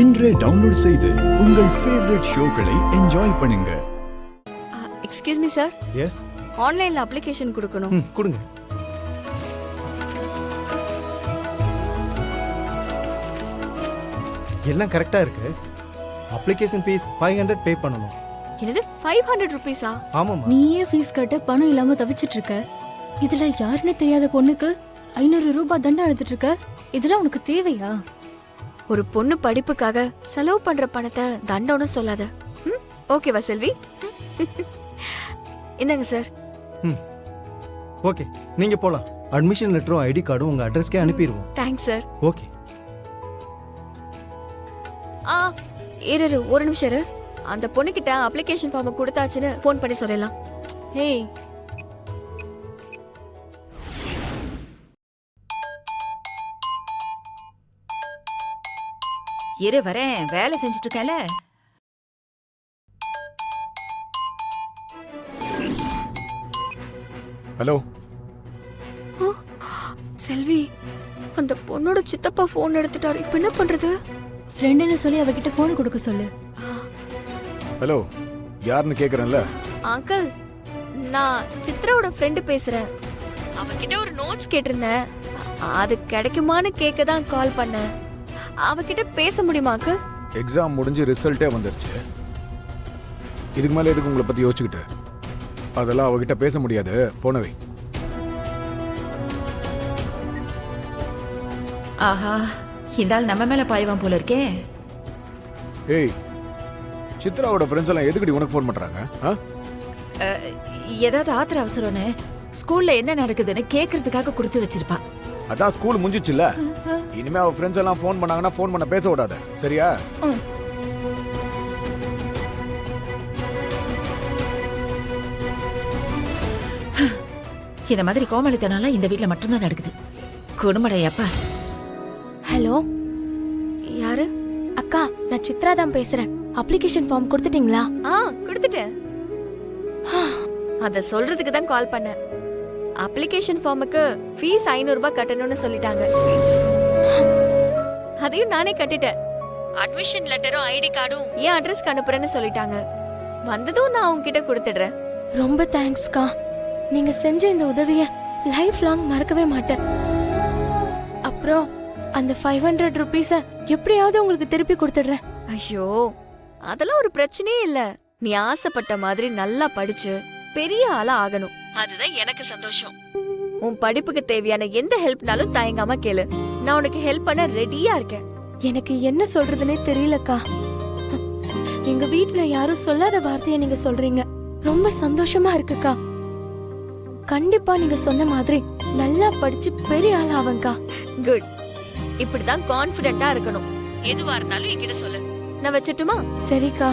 இன்றே டவுன்லோட் செய்து உங்கள் ஃபேவரட் ஷோக்களை என்ஜாய் பண்ணுங்க. Excuse me sir. எஸ். ஆன்லைன்ல அப்ளிகேஷன் கொடுக்கணும். கொடுங்க. எல்லாம் கரெக்டா இருக்கு. அப்ளிகேஷன் ஃபீஸ் 500 பே பண்ணனும். என்னது 500 ரூபீஸா? ஆமாமா. நீயே ஃபீஸ் கட்ட பணம் இல்லாம தவிச்சிட்டு இருக்க. இதுல யாருன்னு தெரியாத பொண்ணுக்கு 500 ரூபாய் தண்டனை எடுத்துட்டு இருக்க. இதெல்லாம் உனக்கு தேவையா? ஒரு பொண்ணு படிப்புக்காக செலவு பண்ற பணத்தை தண்டனை சொல்லாத. ஓகேவா செல்வி? இந்தாங்க சார். ஓகே, நீங்க போலாம். அட்மிஷன் லெட்டரும் ஐடி கார்டும் உங்க அட்ரஸ்க்கே அனுப்பிடுவோம். Thanks sir. ஓகே. இரு ஒரு நிமிஷம் இரு. அந்த பொண்ணுகிட்ட அப்ளிகேஷன் ஃபார்ம் கொடுத்தாச்சுன்னு ஃபோன் பண்ணி சொல்லலாம். ஹேய், இரு வரேன், வேலை செஞ்சுட்டு இருக்கேன்ல. ஹலோ செல்வி, அந்த பொண்ணோட சித்தப்பா ஃபோன் எடுத்துட்டாரு. இப்போ என்ன பண்றது? ஃப்ரெண்டுன்னு சொல்லி அவகிட்ட ஃபோன் கொடுக்க சொல்லு. ஹலோ, யாருன்னு கேக்குறேன்ல. அங்கிள், நான் சித்ராவோட ஃப்ரெண்டு பேசுறேன். அவகிட்ட ஒரு நோட்ஸ் கேட்டிருந்தேன். அது கிடைக்குமான்னு கேட்க தான் கால் பண்ணேன். அவகிட்ட பேச முடியுமா அங்கிள்? எக்ஸாம் முடிஞ்சு ரிசல்ட்டே வந்துருச்சு. இதுக்கு மேல எதுக்கு உங்களை பத்தி யோசிச்சுக்கிட்டு? அதெல்லாம் அவகிட்ட பேச முடியாது. போன வை. ஆஹா, இந்த ஆள் நம்ம மேல பாய்வான் போல இருக்கே. ஏய், சித்ராவோட ஃப்ரெண்ட்ஸ் எல்லாம் எதுக்குடி உனக்கு ஃபோன் பண்றாங்க? ஏதாவது ஆத்திர அவசரம்னு ஸ்கூல்ல என்ன நடக்குதுன்னு கேக்குறதுக்காக கொடுத்து வச்சிருப்பா. அதான் ஸ்கூல் முடிஞ்சிச்சுல்ல. இனிமே அவ ஃப்ரெண்ட்ஸ் எல்லாம் ஃபோன் பண்ணாங்கன்னா ஃபோன் பண்ண பேச விடாத, சரியா? இந்த மாதிரி கோமளித்தனால இந்த வீட்ல மட்டும்தான் நடக்குது. குடும்படையப்பா. ஹலோ, யாரு? அக்கா, நான் சித்ரா தான் பேசுறேன். அப்ளிகேஷன் ஃபார்ம் கொடுத்துட்டீங்களா? கொடுத்துட்டேன். அத சொல்றதுக்கு தான் கால் பண்ணேன். அப்ளிகேஷன் ஃபார்முக்கு ஃபீஸ் 500 ரூபாய் கட்டணும்னு சொல்லிட்டாங்க. அதையும் நானே கட்டிட்டேன். அட்மிஷன் லெட்டரும் ஐடி கார்டும் என் அட்ரஸ்க்கு அனுப்புறேன்னு சொல்லிட்டாங்க. வந்ததும் நான் உங்ககிட்ட கொடுத்துடுறேன். ரொம்ப தேங்க்ஸ்க்கா. நீங்க செஞ்ச இந்த உதவிய லைஃப் லாங் மறக்கவே மாட்டேன். அப்புறம் அந்த 500 ரூபீஸ எப்படியாவது உங்களுக்கு திருப்பி கொடுத்துடுறேன். ஐயோ, அதெல்லாம் ஒரு பிரச்சனையே இல்ல. நீ ஆசைப்பட்ட மாதிரி நல்லா படிச்சு பெரிய ஆளா ஆகணும். அதுதான் எனக்கு சந்தோஷம். உன் படிப்புக்கு தேவையான எந்த ஹெல்ப்னாலும் தயங்காம கேளு. நான் உனக்கு ஹெல்ப் பண்ண ரெடியா இருக்கேன். எனக்கு என்ன சொல்றதுனே தெரியலக்கா. எங்க வீட்ல யாரும் சொல்லாத வார்த்தையை நீங்க சொல்றீங்க. ரொம்ப சந்தோஷமா இருக்குக்கா. கண்டிப்பா நீங்க சொன்ன மாதிரி நல்லா படிச்சு பெரிய ஆள் ஆவங்கா. குட். இப்படிதான் கான்ஃபிடென்ட்டா இருக்கணும். எதுவா இருந்தாலும் என்கிட்ட சொல்லு. நான் வச்சிட்டுமா? சரிக்கா.